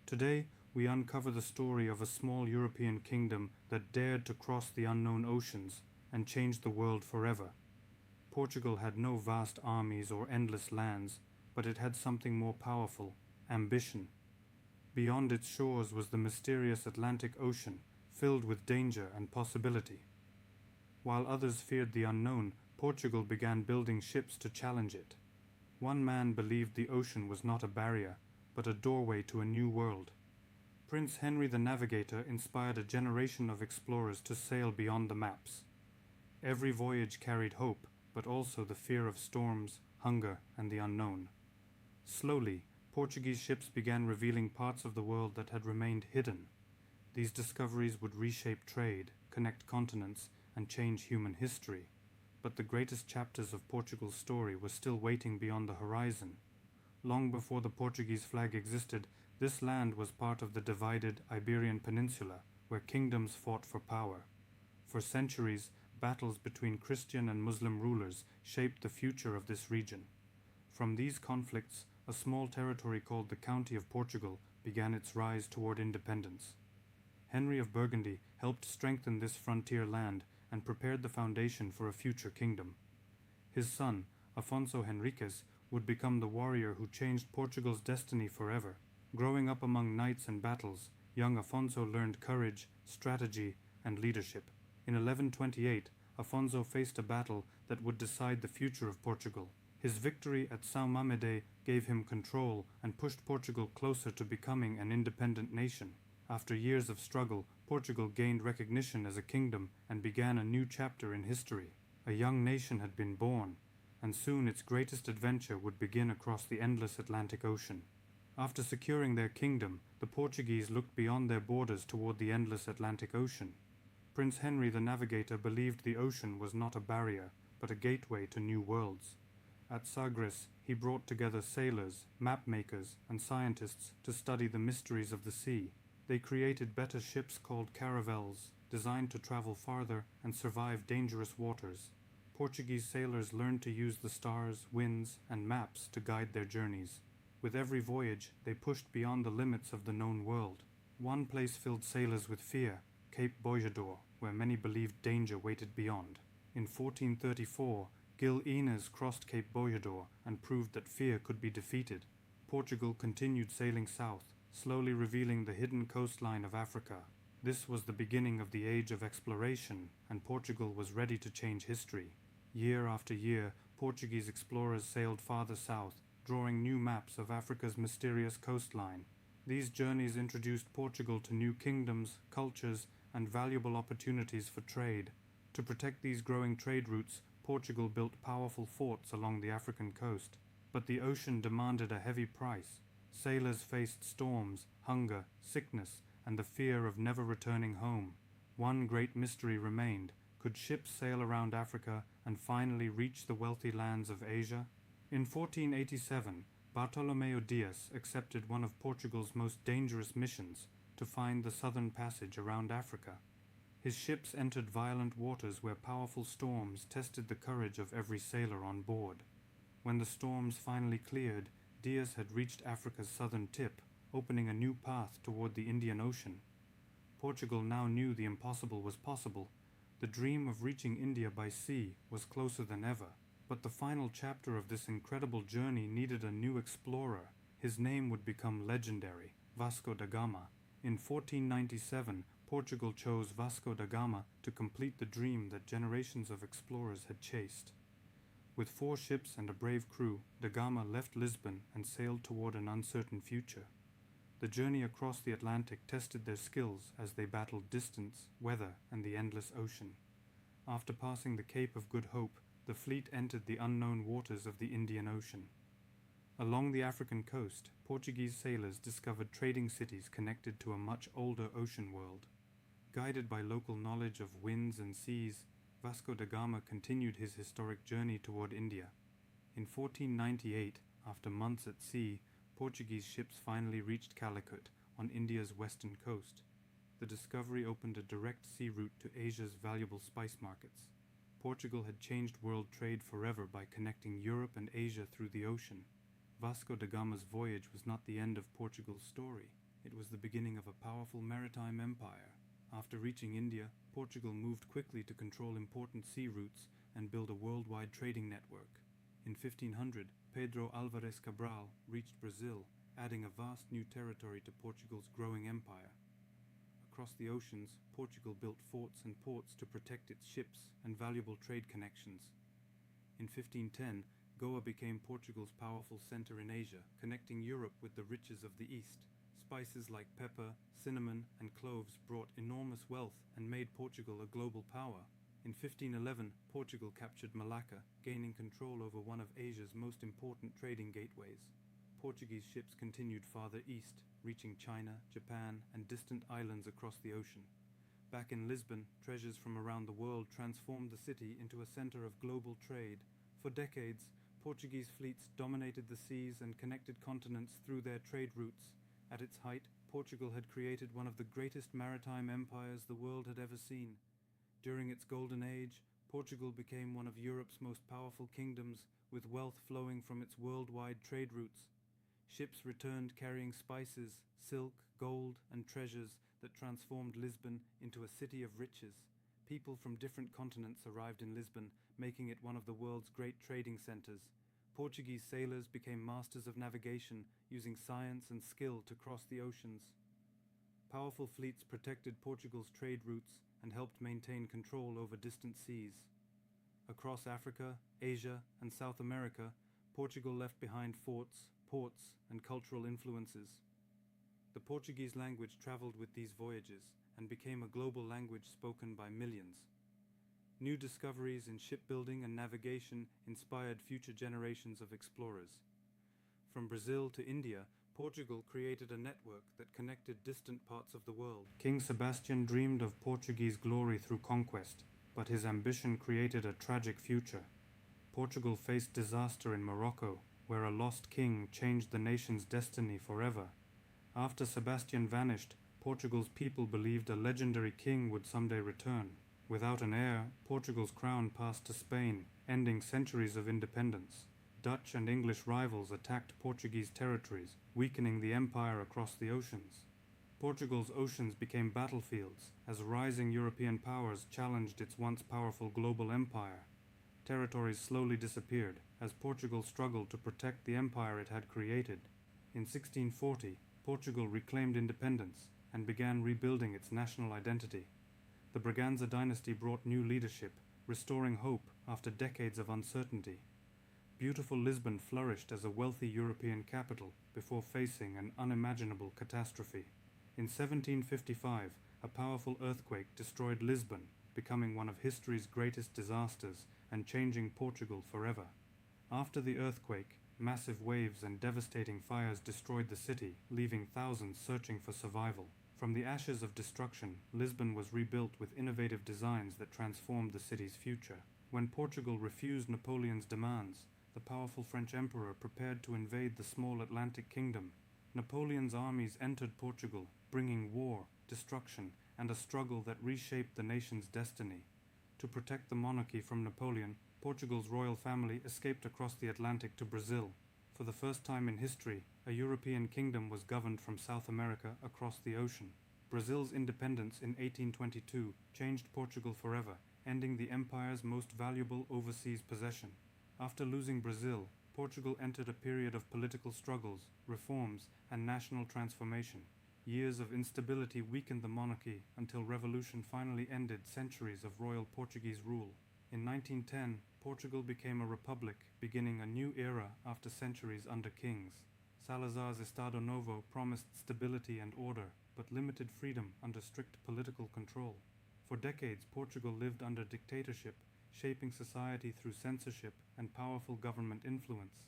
Today, we uncover the story of a small European kingdom that dared to cross the unknown oceans and change the world forever. Portugal had no vast armies or endless lands, but it had something more powerful: ambition. Beyond its shores was the mysterious Atlantic Ocean, filled with danger and possibility. While others feared the unknown, Portugal began building ships to challenge it. One man believed the ocean was not a barrier, but a doorway to a new world. Prince Henry the Navigator inspired a generation of explorers to sail beyond the maps. Every voyage carried hope, but also the fear of storms, hunger, and the unknown. Slowly, Portuguese ships began revealing parts of the world that had remained hidden. These discoveries would reshape trade, connect continents, and change human history. But the greatest chapters of Portugal's story were still waiting beyond the horizon. Long before the Portuguese flag existed, this land was part of the divided Iberian Peninsula, where kingdoms fought for power. For centuries, battles between Christian and Muslim rulers shaped the future of this region. From these conflicts, a small territory called the County of Portugal began its rise toward independence. Henry of Burgundy helped strengthen this frontier land and prepared the foundation for a future kingdom. His son, Afonso Henriques, would become the warrior who changed Portugal's destiny forever. Growing up among knights and battles, young Afonso learned courage, strategy, and leadership. In 1128, Afonso faced a battle that would decide the future of Portugal. His victory at São Mamede gave him control and pushed Portugal closer to becoming an independent nation. After years of struggle, Portugal gained recognition as a kingdom and began a new chapter in history. A young nation had been born, and soon its greatest adventure would begin across the endless Atlantic Ocean. After securing their kingdom, the Portuguese looked beyond their borders toward the endless Atlantic Ocean. Prince Henry the Navigator believed the ocean was not a barrier, but a gateway to new worlds. At Sagres, he brought together sailors, map-makers, and scientists to study the mysteries of the sea. They created better ships called caravels, designed to travel farther and survive dangerous waters. Portuguese sailors learned to use the stars, winds, and maps to guide their journeys. With every voyage, they pushed beyond the limits of the known world. One place filled sailors with fear: Cape Bojador, where many believed danger waited beyond. In 1434, Gil Inez crossed Cape Bojador and proved that fear could be defeated. Portugal continued sailing south, slowly revealing the hidden coastline of Africa. This was the beginning of the age of exploration, and Portugal was ready to change history. Year after year, Portuguese explorers sailed farther south, drawing new maps of Africa's mysterious coastline. These journeys introduced Portugal to new kingdoms, cultures, and valuable opportunities for trade. To protect these growing trade routes, Portugal built powerful forts along the African coast. But the ocean demanded a heavy price. Sailors faced storms, hunger, sickness, and the fear of never returning home. One great mystery remained: could ships sail around Africa and finally reach the wealthy lands of Asia? In 1487, Bartolomeu Dias accepted one of Portugal's most dangerous missions: to find the southern passage around Africa. His ships entered violent waters where powerful storms tested the courage of every sailor on board. When the storms finally cleared, Dias had reached Africa's southern tip, opening a new path toward the Indian Ocean. Portugal now knew the impossible was possible. The dream of reaching India by sea was closer than ever. But the final chapter of this incredible journey needed a new explorer. His name would become legendary: Vasco da Gama. In 1497, Portugal chose Vasco da Gama to complete the dream that generations of explorers had chased. With 4 ships and a brave crew, da Gama left Lisbon and sailed toward an uncertain future. The journey across the Atlantic tested their skills as they battled distance, weather, and the endless ocean. After passing the Cape of Good Hope, the fleet entered the unknown waters of the Indian Ocean. Along the African coast, Portuguese sailors discovered trading cities connected to a much older ocean world. Guided by local knowledge of winds and seas, Vasco da Gama continued his historic journey toward India. In 1498, after months at sea, Portuguese ships finally reached Calicut, on India's western coast. The discovery opened a direct sea route to Asia's valuable spice markets. Portugal had changed world trade forever by connecting Europe and Asia through the ocean. Vasco da Gama's voyage was not the end of Portugal's story. It was the beginning of a powerful maritime empire. After reaching India, Portugal moved quickly to control important sea routes and build a worldwide trading network. In 1500, Pedro Álvares Cabral reached Brazil, adding a vast new territory to Portugal's growing empire. Across the oceans, Portugal built forts and ports to protect its ships and valuable trade connections. In 1510, Goa became Portugal's powerful center in Asia, connecting Europe with the riches of the East. Spices like pepper, cinnamon, and cloves brought enormous wealth and made Portugal a global power. In 1511, Portugal captured Malacca, gaining control over one of Asia's most important trading gateways. Portuguese ships continued farther east, reaching China, Japan, and distant islands across the ocean. Back in Lisbon, treasures from around the world transformed the city into a center of global trade. For decades, Portuguese fleets dominated the seas and connected continents through their trade routes. At its height, Portugal had created one of the greatest maritime empires the world had ever seen. During its golden age, Portugal became one of Europe's most powerful kingdoms, with wealth flowing from its worldwide trade routes. Ships returned carrying spices, silk, gold, and treasures that transformed Lisbon into a city of riches. People from different continents arrived in Lisbon, making it one of the world's great trading centers. Portuguese sailors became masters of navigation, using science and skill to cross the oceans. Powerful fleets protected Portugal's trade routes and helped maintain control over distant seas. Across Africa, Asia, and South America, Portugal left behind forts, ports, and cultural influences. The Portuguese language traveled with these voyages and became a global language spoken by millions. New discoveries in shipbuilding and navigation inspired future generations of explorers. From Brazil to India, Portugal created a network that connected distant parts of the world. King Sebastian dreamed of Portuguese glory through conquest, but his ambition created a tragic future. Portugal faced disaster in Morocco, where a lost king changed the nation's destiny forever. After Sebastian vanished, Portugal's people believed a legendary king would someday return. Without an heir, Portugal's crown passed to Spain, ending centuries of independence. Dutch and English rivals attacked Portuguese territories, weakening the empire across the oceans. Portugal's oceans became battlefields as rising European powers challenged its once powerful global empire. Territories slowly disappeared as Portugal struggled to protect the empire it had created. In 1640, Portugal reclaimed independence and began rebuilding its national identity. The Braganza dynasty brought new leadership, restoring hope after decades of uncertainty. Beautiful Lisbon flourished as a wealthy European capital before facing an unimaginable catastrophe. In 1755, a powerful earthquake destroyed Lisbon, becoming one of history's greatest disasters and changing Portugal forever. After the earthquake, massive waves and devastating fires destroyed the city, leaving thousands searching for survival. From the ashes of destruction, Lisbon was rebuilt with innovative designs that transformed the city's future. When Portugal refused Napoleon's demands, the powerful French emperor prepared to invade the small Atlantic kingdom. Napoleon's armies entered Portugal, bringing war, destruction, and a struggle that reshaped the nation's destiny. To protect the monarchy from Napoleon, Portugal's royal family escaped across the Atlantic to Brazil. For the first time in history, a European kingdom was governed from South America across the ocean. Brazil's independence in 1822 changed Portugal forever, ending the empire's most valuable overseas possession. After losing Brazil, Portugal entered a period of political struggles, reforms, and national transformation. Years of instability weakened the monarchy until revolution finally ended centuries of royal Portuguese rule. In 1910, Portugal became a republic, beginning a new era after centuries under kings. Salazar's Estado Novo promised stability and order, but limited freedom under strict political control. For decades, Portugal lived under dictatorship, shaping society through censorship and powerful government influence.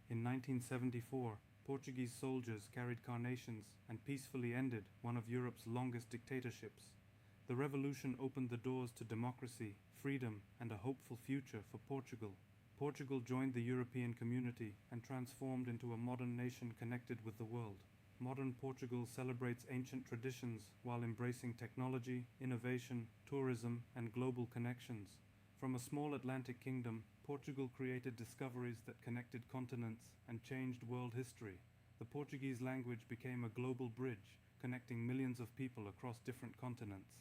In 1974, Portuguese soldiers carried carnations and peacefully ended one of Europe's longest dictatorships. The revolution opened the doors to democracy, freedom, and a hopeful future for Portugal. Portugal joined the European community and transformed into a modern nation connected with the world. Modern Portugal celebrates ancient traditions while embracing technology, innovation, tourism, and global connections. From a small Atlantic kingdom, Portugal created discoveries that connected continents and changed world history. The Portuguese language became a global bridge, connecting millions of people across different continents.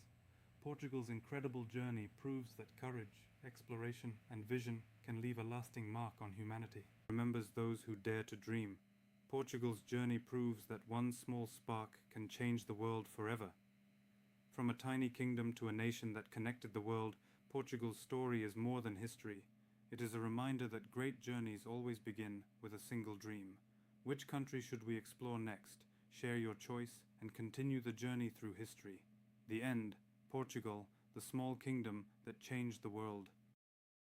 Portugal's incredible journey proves that courage, exploration, and vision can leave a lasting mark on humanity. Remembers those who dare to dream. Portugal's journey proves that one small spark can change the world forever. From a tiny kingdom to a nation that connected the world, Portugal's story is more than history. It is a reminder that great journeys always begin with a single dream. Which country should we explore next? Share your choice and continue the journey through history. The end, Portugal, the small kingdom that changed the world.